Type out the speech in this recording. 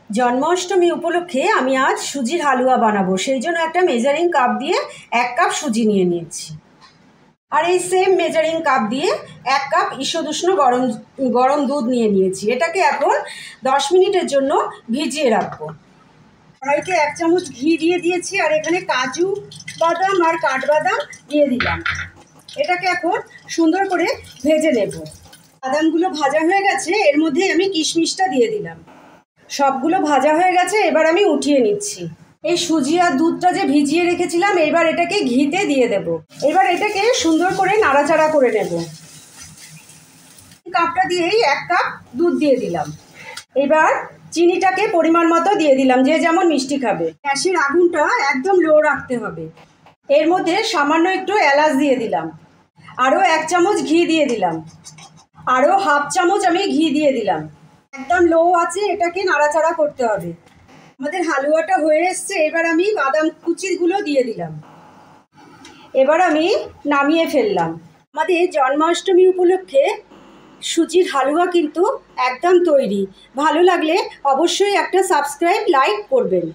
জন্মাষ্টমী উপলক্ষে আমি আজ সুজির হালুয়া বানাবো। সেই জন্য একটা মেজারিং কাপ দিয়ে 1 কাপ সুজি নিয়ে নিয়েছি। আর এই সেম মেজারিং কাপ দিয়ে 1 কাপ ঈষদুষ্ণ গরম দুধ নিয়ে নিয়েছি। এটাকে এখন 10 মিনিটের জন্য ভিজিয়ে রাখবো। কড়াইতে 1 চামচ ঘি দিয়ে দিয়েছি, আর এখানে কাজু বাদাম আর কাঠবাদাম দিয়ে দিলাম। এটাকে এখন সুন্দর করে ভেজে নেব। বাদামগুলো ভাজা হয়ে গেছে, এর মধ্যে আমি কিশমিশটা দিয়ে দিলাম। সবগুলো ভাজা হয়ে গেছে, এবার আমি উঠিয়ে নিচ্ছি। এই সুজি আর দুধটা যে ভিজিয়ে রেখেছিলাম, এবার এটাকে ঘিতে দিয়ে দেব। এবার এটাকে সুন্দর করে নাড়াচাড়া করে নেব। কাপটা দিয়েই 1 কাপ দুধ দিয়ে দিলাম। এবার চিনিটাকে পরিমাণ মতো দিয়ে দিলাম, যে যেমন মিষ্টি খাবে। গ্যাসের আগুনটা একদম লো রাখতে হবে। এর মধ্যে সামান্য একটু এলাচ দিয়ে দিলাম। আরও 1 চামচ ঘি দিয়ে দিলাম। আরও হাফ চামচ আমি ঘি দিয়ে দিলাম। একদম লো আছে, এটাকে নাড়াচাড়া করতে হবে। আমাদের হালুয়াটা হয়ে এসছে। এবার আমি বাদাম কুচিগুলো দিয়ে দিলাম। এবার আমি নামিয়ে ফেললাম। আমাদের জন্মাষ্টমী উপলক্ষে সুজির হালুয়া কিন্তু একদম তৈরি। ভালো লাগলে অবশ্যই একটা সাবস্ক্রাইব, লাইক করবেন।